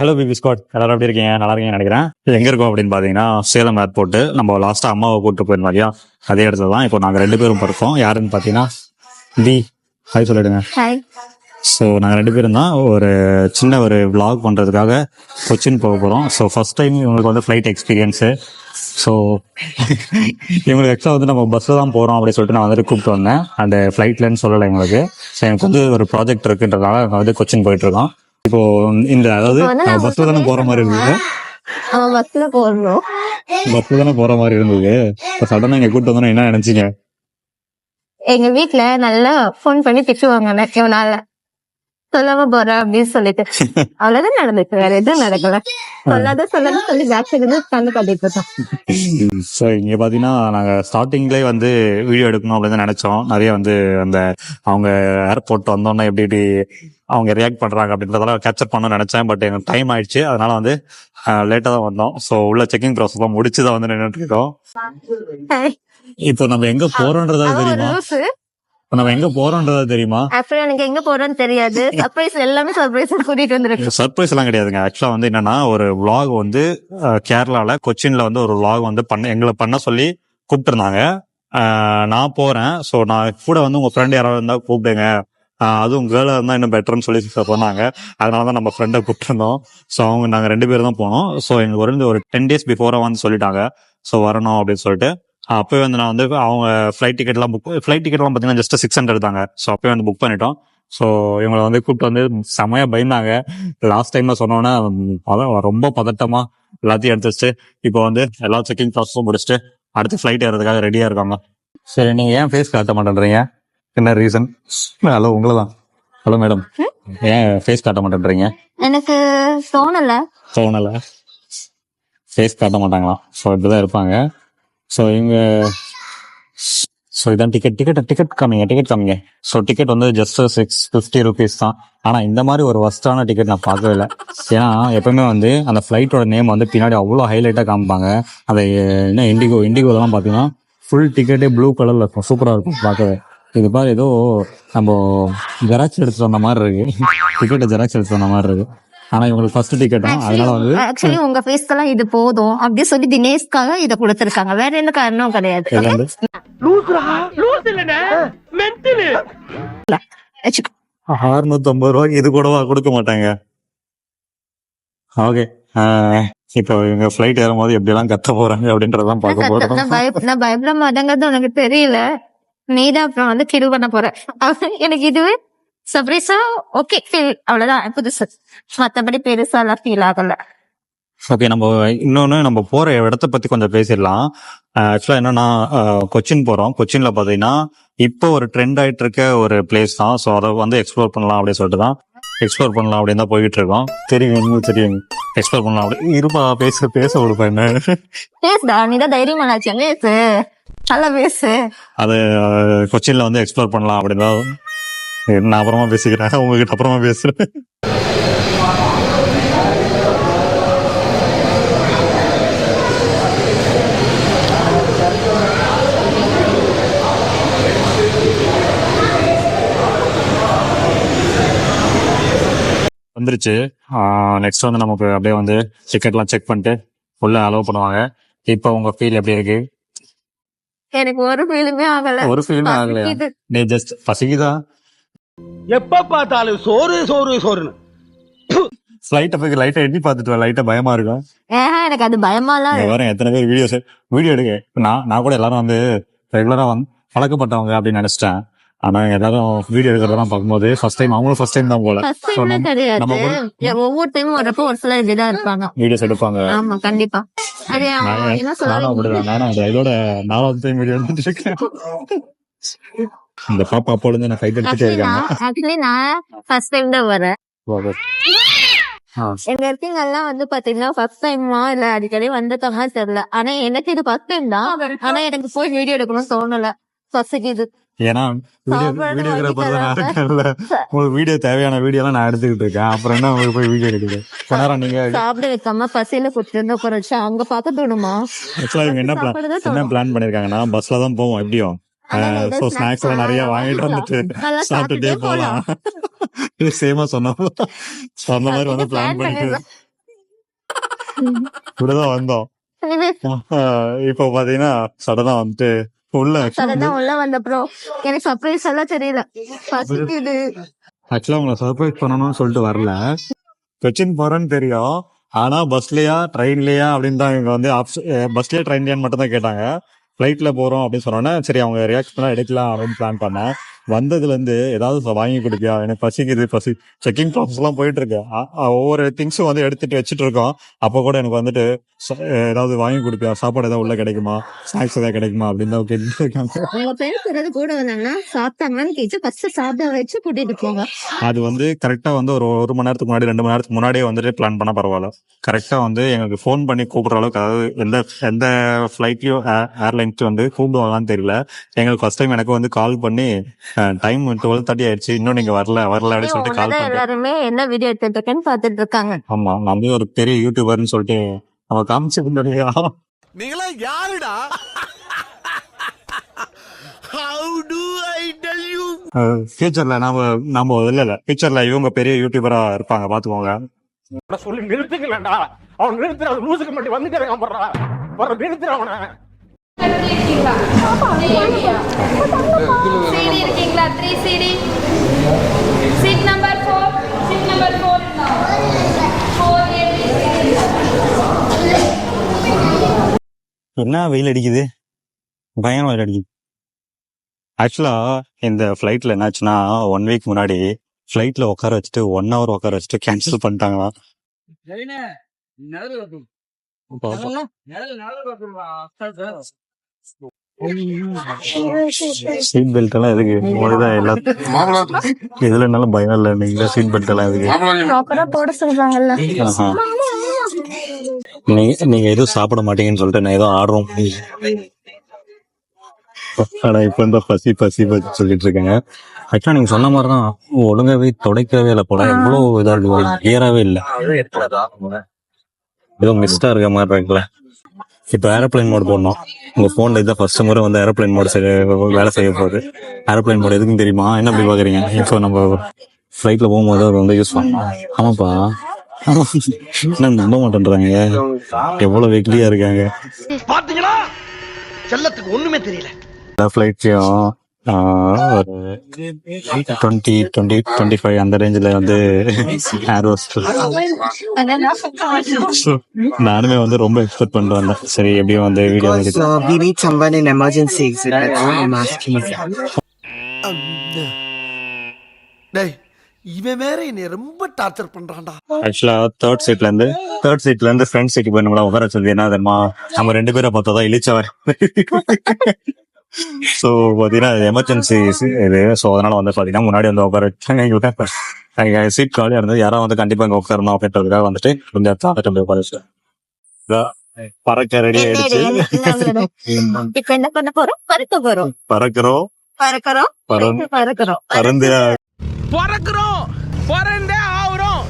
Hello BP squad, எல்லாரும் எப்படி இருக்கீங்க? நல்லா இருக்கீங்கன்னு நினைக்கிறேன். எங்க இருக்கோம் அப்படின்னு பாத்தீங்கன்னா, சேலம் ஏர்போர்ட். நம்ம லாஸ்டா அம்மாவை கூப்பிட்டு போயிருந்தோம் இல்லையா, அதே இடத்துல தான் இப்போ நாங்க 2 பேரும் இருக்கோம். யாருன்னு பாத்தீங்கன்னா தி ஹாய் சொல்லிடுங்க. ஹாய். ஸோ நாங்கள் 2 பேரும் தான் ஒரு சின்ன ஒரு vlog பண்ணுறதுக்காக கொச்சின் போக போகிறோம். ஸோ ஃபர்ஸ்ட் டைம் இவங்களுக்கு வந்து ஃப்ளைட் எக்ஸ்பீரியன்ஸு. ஸோ இவங்களுக்கு எக்ஸ்ட்ரா வந்து நம்ம பஸ்ஸில் தான் போகிறோம் அப்படின்னு சொல்லிட்டு நான் வந்துட்டு கூப்பிட்டு வந்தேன். அந்த ஃப்ளைட்லன்னு சொல்லலை எங்களுக்கு. ஸோ எனக்கு வந்து ஒரு ப்ராஜெக்ட் இருக்குன்றதுனால நாங்கள் வந்து கொச்சின் போயிட்டு இருக்கோம். இப்போ இந்த அதாவது பஸ்ல தானே போற மாதிரி இருந்தது. பஸ்ல போறோம். பஸ்ல தானே போற மாதிரி இருந்தது. இப்போ சடனா இங்க கூப்பிட்டு வந்தோம்னா என்ன நினைச்சீங்க? எங்க வீட்டுல நல்லா போன் பண்ணி திட்டுவாங்க இவனால சொல்லாம போறேன் அப்படின்னு சொல்லிட்டு. அவ்வளவுதான் நடந்துச்சு, வேற எதுவும் நடக்கல. சொல்லாத சொல்லி பேக் சைடு கண்டு காட்டிட்டு இருக்கோம். ஸோ இங்க பாத்தீங்கன்னா நாங்க ஸ்டார்டிங்லேயே வந்து வீடியோ எடுக்கணும் அப்படின்னு நினைச்சோம். நிறைய வந்து அந்த அவங்க ஏர்போர்ட் வந்தோன்னா எப்படி எப்படி அவங்க ரியாக்ட் பண்றாங்க அப்படின்றதெல்லாம் கேப்சர் பண்ணணும்னு நினைச்சேன். பட் எங்களுக்கு டைம் ஆயிடுச்சு, அதனால வந்து லேட்டா தான் வந்தோம். ஸோ உள்ள செக்கிங் ப்ராசஸ் எல்லாம் முடிச்சுதான் வந்து நின்றுட்டு இருக்கோம். இப்போ நம்ம எங்க போறோம்ன்றதா தெரியுமா? நம்ம எங்க போறோம்ன்றதா தெரியுமா? ஆக்சுவலா எனக்கு எங்க போறோம்னு தெரியாது. சர்ப்ரைஸ் எல்லாமே சர்ப்ரைஸ் கூட்டிட்டு வந்திருக்கு. சர்ப்ரைஸ் எல்லாம் கிடையாதுங்க. ஆக்சுவலா வந்து என்னன்னா, ஒரு vlog வந்து கேரளால கொச்சின்ல வந்து ஒரு vlog வந்து எங்களை பண்ண சொல்லி கூப்பிட்டு இருந்தாங்க. நான் போறேன். ஸோ நான் கூட வந்து உங்க ஃப்ரெண்ட் யாராவது இருந்தா கூப்பிடுங்க, அதுவும் கேர்ளா இருந்தா இன்னும் பெட்டர்னு சொல்லி சொன்னாங்க. அதனாலதான் நம்ம ஃப்ரெண்டை கூப்பிட்டுருந்தோம். ஸோ நாங்க 2 பேரும் தான் போனோம். ஸோ எங்களுக்கு ஒரு 10 days பிஃபோரா வந்து சொல்லிட்டாங்க ஸோ வரணும் அப்படின்னு சொல்லிட்டு. அப்பவே வந்து நான் வந்து அவங்க ஃபிளைட் டிக்கெட்லாம் பாத்தீங்கன்னா ஜஸ்ட் 600 தாங்க. ஸோ அப்பவே வந்து புக் பண்ணிட்டோம். ஸோ இவங்களை வந்து கூப்பிட்டு வந்து செமையா பயந்தாங்க. லாஸ்ட் டைம்ல சொன்னோன்னா அதான் ரொம்ப பதட்டமா எல்லாத்தையும் எடுத்து வச்சுட்டு இப்போ வந்து எல்லா செக்கிங் ப்ராசஸும் முடிச்சுட்டு அடுத்து ஃபிளைட் ஏறதுக்காக ரெடியா இருக்காங்க. சரி, நீங்க ஏன் ஃபேஸ் காட்ட மாட்டேன்றீங்க? என்ன ரீசன்? ஹலோ, உங்களதான். ஹலோ மேடம், ஏன் ஃபேஸ் காட்ட மாட்டேன்றீங்க? எனக்கு தோணல ஃபேஸ் காட்ட மாட்டாங்களாம். ஸோ இப்படிதான் இருப்பாங்க. ஸோ இவங்க இதான் டிக்கெட் காமிங்க. ஸோ டிக்கெட் வந்து ஜஸ்ட் 650 rupees தான். ஆனா இந்த மாதிரி ஒரு வஸ்டான டிக்கெட் நான் பார்க்கவே இல்லை. ஏன்னா எப்பவுமே வந்து அந்த ஃபிளைட்டோட நேம் வந்து பின்னாடி அவ்வளோ ஹைலைட்டா காமிப்பாங்க. அதை என்ன இண்டிகோலாம் பாத்தீங்கன்னா ஃபுல் டிக்கெட்டே ப்ளூ கலர்ல இருக்கும், சூப்பரா இருக்கும் பார்க்கவே. இது பாரு, ஏதோ நம்ம ஜெராக்ஸ் எடுத்துட்டு வந்த மாதிரி இருக்கு. டிக்கெட்டை ஜெராக்ஸ் எடுத்துட்டு வந்த மாதிரி இருக்கு. ஆனா இவங்களுக்கு ஃபர்ஸ்ட் டிக்கெட் தான், அதனால வந்து ஆக்சுவலி உங்க ஃபேஸ்க்கெல்லாம் இது போதும் அப்படி சொல்லி தினேஷ்காக இதை கொடுத்துருக்காங்க. வேற எந்த காரணமும் கிடையாது. 650 ரூபாய்க்கு இது கூடவா கொடுக்க மாட்டாங்க? ஓகே, இப்போ இவங்க ஃபிளைட் ஏறும் போது எப்படி எல்லாம் கத்த போறாங்க அப்படின்றதான் பார்க்க போறோம். நான் பயப்பட மாட்டேங்கிறது உனக்கு தெரியல. நீதான் அப்புறம் வந்து கில் பண்ண போற. எனக்கு இதுவே சர்ப்ரைஸா ஓகே ஃபீல், அவ்வளவுதான் புதுசு. மத்தபடி பெருசா எல்லாம் ஃபீல் ஆகல. ஓகே, நம்ம போற இடத்த பத்தி கொஞ்சம் பேசிடலாம். ஆக்சுவலா என்னன்னா, கொச்சின் போறோம். கொச்சின்ல பாத்தீங்கன்னா இப்போ ஒரு ட்ரெண்ட் ஆயிட்டு இருக்க ஒரு பிளேஸ் தான். ஸோ அதை வந்து எக்ஸ்ப்ளோர் பண்ணலாம் அப்படின்னு சொல்லிட்டு தான் அப்படின்னு தான் போயிட்டு இருக்கோம். தெரியும் எக்ஸ்ப்ளோர் பண்ணலாம் அப்படி இருப்பா. பேச விடுப்பா. என்ன பேசுடா, நீதான் தைரியமா பேசு, நல்லா பேசு. அது கொச்சின்ல வந்து எக்ஸ்ப்ளோர் பண்ணலாம் அப்படின்னா நான் அப்புறமா பேசிக்கிறேன், உங்ககிட்ட அப்புறமா பேசுறேன். வந்துருச்சு. நெக்ஸ்ட் வந்து நமக்கு அப்படியே வந்து டிக்கெட்லாம் செக் பண்ணிட்டு உள்ள அலோவ் பண்ணுவாங்க. இப்போ உங்க ஃபீல் எப்படி இருக்கு? எனக்கு ஒரு ஃபீலுமே ஆகல. நீ ஜஸ்ட் பசிக்குதா? எப்ப பார்த்தாலும் சோறுன்னு ஃபிளைட்ட போய் லைட்டா எண்ணி பார்த்துட்டு லைட்டா பயமா இருக்கும். எனக்கு அது பயமாலாம் வரேன். எத்தனை பேர் வீடியோ எடுக்க. நான் கூட எல்லாரும் வந்து ரெகுலரா வந்து பழக்கப்பட்டவங்க அப்படின்னு நினைச்சிட்டேன். ஆனா எல்லாரும் வீடியோ எடுக்கிறதெல்லாம் பார்க்கும்போது ஃபர்ஸ்ட் டைம் தான் போல. ஒவ்வொரு டைமும் வரப்போ ஒரு சில இதுதான் இருப்பாங்க, வீடியோஸ் எடுப்பாங்க. ஆமா கண்டிப்பா. நானும் அப்படிதான். நானும் இதோட 4வது டைம் வீடியோ எடுத்துட்டு இருக்கேன். இந்த பாப்பா அப்பொழுது நான் கைட் எடுத்துட்டே இருக்காங்க. ஆக்சுவலி நான் ஃபர்ஸ்ட் டைம் தான் வரேன். எங்க இருக்கீங்க எல்லாம் வந்து பாத்தீங்கன்னா ஃபர்ஸ்ட் டைமா இல்ல அடிக்கடி வந்துட்டாங்க தெரியல. ஆனா எனக்கு இது ஃபர்ஸ்ட் டைம் தான். ஆனா எனக்கு போய் வீடியோ எடுக்கணும்னு தோணல, பசிக்குது. ஏன்னா வீடியோகிராஃபர் தான் இருக்கேன்ல, உங்களுக்கு வீடியோ தேவையான வீடியோ எல்லாம் நான் எடுத்துக்கிட்டு இருக்கேன். அப்புறம் என்ன உங்களுக்கு போய் வீடியோ எடுக்குது? நீங்க சாப்பிட வைக்காம பசியில குடுத்து இருந்தா உட்கார வச்சு அங்க பார்க்க தோணுமா? ஆக்சுவலா இவங்க என்ன பிளான் பண்ணிருக்காங்கன்னா, பஸ்ல தான் போவோம் எப்படியும். சோ ஸ்நாக்ஸ் எல்லாம் நிறைய வாங்கிட்டு வந்துட்டு சாப்பிட்டுட்டே போலாம். சேமா சொன்ன மாதிரி வந்து பிளான் பண்ணிட்டு இப்படிதான் வந்தோம். இப்போ பாத்தீங்கன்னா சடனா வந்துட்டு உள்ள சடனா உள்ள வந்தப்புறம் எனக்கு சர்ப்ரைஸ் எல்லாம் தெரியல. பசிக்குது. ஆக்சுவலா உங்களை சர்ப்ரைஸ் பண்ணணும்னு சொல்லிட்டு வரல. கொச்சின் போறேன்னு தெரியும். ஆனா பஸ்லயா ட்ரெயின்லயா அப்படின்னு தான் இவங்க வந்து பஸ்லயா ட்ரெயின்லயான்னு மட்டும் தான் கேட்டாங்க. ஃபிளைட்ல போறோம் அப்படின்னு சொன்னோன்னே சரி அவங்க ரியாக்ட் பண்ணா எடுக்கலாம் அப்படின்னு பிளான் பண்ணேன். வந்ததுல இருந்து ஏதாவது வாங்கி கொடுப்பியா, எனக்கு பசிக்குது, செக்கிங் ப்ராசஸ் எல்லாம் போயிட்டு இருக்கு. ஒவ்வொரு திங்ஸும் வந்து எடுத்துட்டு வச்சுட்டு இருக்கோம். அப்போ கூட எனக்கு வந்துட்டு ஏதாவது வாங்கி கொடுப்பியா, சாப்பாடு ஏதாவது உள்ள கிடைக்குமா, ஸ்நாக்ஸ் ஏதாவது கிடைக்குமா அப்படின்னு தான் கேட்டுட்டு இருக்காங்க. உங்க ஃப்ரெண்ட்ஸ் யாராவது கூட வந்தாங்கன்னா சாப்பிட்டாங்கன்னு கேட்டு ஃபர்ஸ்ட் சாப்பிட வச்சு கூட்டிட்டு போங்க. அது வந்து கரெக்டா வந்து ஒரு மணி நேரத்துக்கு முன்னாடி 2 மணி நேரத்துக்கு முன்னாடியே வந்துட்டு பிளான் பண்ணா பரவாயில்ல. கரெக்டா வந்து எங்களுக்கு ஃபோன் பண்ணி கூப்பிடுற அளவுக்கு, அதாவது எந்த ஃபிளைட்லயும் ஏர்லைன்ஸ் வந்து கூப்பிடுவாங்கன்னு தெரியல. எங்களுக்கு ஃபர்ஸ்ட் டைம் எனக்கு வந்து கால் பண்ணி டைம் 12:30 ஆயிடுச்சு, இன்னும் நீங்க வரல அப்படின்னு சொல்லிட்டு கால் பண்ணேன். எல்லாருமே என்ன வீடியோ எடுத்துட்டு இருக்கேன்னு பாத்துட்டு இருக்காங்க. ஆமா, நான் வந்து ஒரு பெரிய யூடியூபர்னு சொல்லிட்டு அவ காமிச்சிருந்தா. நீங்களா யாருடா? How do I tell you? ஃபியூச்சர்ல நாம இல்ல ஃபியூச்சர்ல இவங்க பெரிய யூடியூபரா இருப்பாங்க, பாத்துக்கோங்க. சொல்லி நிறுத்துக்கலடா. அவன் நிறுத்துற லூசுக்கு மட்டும் வந்துட்டேன் போடுறா. வர நிறுத்துற அவனை. CD இருக்கீங்களா? 3 CD. Seat number 4. Seat number 4 now. 4 என்ன வெயில் அடிக்குது, பயங்கர வெயில் அடிக்குது. ஆக்சுவலா இந்த ஃபிளைட்ல என்னாச்சுன்னா 1 வீக் முன்னாடி ஃபிளைட்ல உட்கார வச்சுட்டு 1 hour உட்கார வச்சுட்டு கேன்சல் பண்ணிட்டாங்களா. சீட் பெல்ட் எல்லாம் எதுக்கு? உங்களுக்குதான் எல்லாத்துக்கும் எதுலனாலும் பயம் இல்லை. நீங்க சீட் பெல்ட் எல்லாம் எதுக்கு? ப்ராப்பரா போட சொல்றாங்கல்ல. ஆஹா. நீங்க எதுவும் சாப்பிட மாட்டீங்கன்னு சொல்லிட்டு நான் ஏதோ ஆர்வம் ஆனா இப்ப இந்த பசி சொல்லிட்டு இருக்கேங்க. ஆக்சுவலா நீங்க சொன்ன மாதிரிதான் ஒழுங்காவே துடைக்கவே இல்லை போல. எவ்வளவு இதா இருக்கு, கிளியராவே இல்லை, ஏதோ மிஸ்டா இருக்க மாதிரி இருக்குல்ல. இப்ப ஏரோப்ளைன் மோட் போடணும். உங்க போன்ல இதான் ஃபர்ஸ்ட் முறை வந்து ஏரோப்ளைன் மோட் வேலை செய்ய போகுது. ஏரோப்ளைன் மோட் எதுக்குன்னு தெரியுமா? என்ன அப்படி பாக்குறீங்க? இப்போ நம்ம ஃபிளைட்ல போகும்போது அது வந்து யூஸ் பண்ணலாம். ஆமாப்பா, என்ன நம்ப மாட்டேன்றாங்க, எவ்வளவு வெக்லியா இருக்காங்க. பாத்தீங்களா, செல்லத்துக்கு ஒண்ணுமே தெரியல. எல்லா ஃபிளைட்லயும் ஒரு 20-25 அந்த ரேஞ்சில வந்து ஏர் ஹோஸ்டஸ். நானுமே வந்து ரொம்ப எக்ஸ்பெக்ட் பண்ணிட்டு வந்தேன். சரி எப்படியும் வந்து video we need someone in emergency exit. That's why I'm asking you. டேய், இவன் வேற என்னை ரொம்ப டார்ச்சர் பண்றான்டா. ஆக்சுவலா தேர்ட் சீட்ல இருந்து ஃப்ரண்ட் சீட்டுக்கு போய் நம்மள உட்கார சொல்லி என்ன தெரியுமா, நம்ம 2 பேரை பார்த்தா இழிச்சவர். சோ பாத்தீங்கன்னா எமர்ஜென்சி இது. சோ அதனால வந்து பாத்தீங்கன்னா முன்னாடி வந்து உட்கார சீட் காலியா இருந்தது. யாராவது வந்து கண்டிப்பா இங்க உட்காரணும் அப்படின்றதுக்காக வந்துட்டு கொஞ்சம் இடத்துல உட்கார பறக்க ரெடி ஆயிடுச்சு. இப்ப என்ன பண்ண போறோம்? பறக்கிறோம். பறக்கிறோம். பறந்தே ஆவறோம்.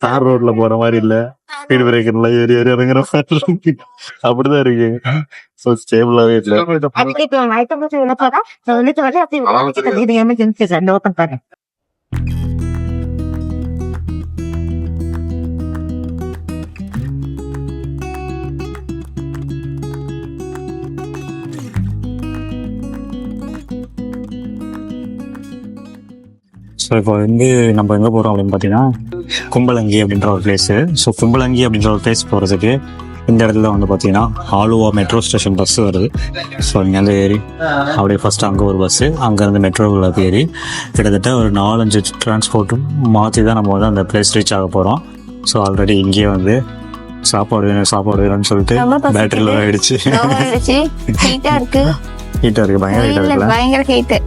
தார் ரோட்ல போற மாதிரி இல்ல, ஸ்பீட் பிரேக்கர்ல ஏறி இறங்குற மாதிரி அப்படிதான் இருக்கு. ஸ்டேபிளாவே இல்ல. எமர்ஜென்சி ஓபன் பண்ண ஸோ இப்போ வந்து நம்ம எங்கே போகிறோம் அப்படின்னு பார்த்தீங்கன்னா கும்பலங்கி அப்படின்ற ஒரு பிளேஸு. ஸோ கும்பலங்கி அப்படின்ற ஒரு பிளேஸ் போகிறதுக்கு இந்த இடத்துல வந்து பார்த்தீங்கன்னா ஆலுவா மெட்ரோ ஸ்டேஷன் பஸ் வருது. ஸோ இங்கேருந்து ஏறி அப்படியே ஃபஸ்ட்டு அங்கே ஒரு பஸ்ஸு, அங்கேருந்து மெட்ரோவில் ஏறி கிட்டத்தட்ட ஒரு 4-5 டிரான்ஸ்போர்ட்டும் மாற்றி தான் நம்ம வந்து அந்த பிளேஸ் ரீச் ஆக போகிறோம். ஸோ ஆல்ரெடி இங்கேயே வந்து சாப்பாடு வேணும்னு சொல்லிட்டு பேட்டரியில் ஆயிடுச்சு. ஹீட்டா இருக்கு, பயங்கர ஹீட்டா இருக்குல்ல. பயங்கர ஹீட்டு.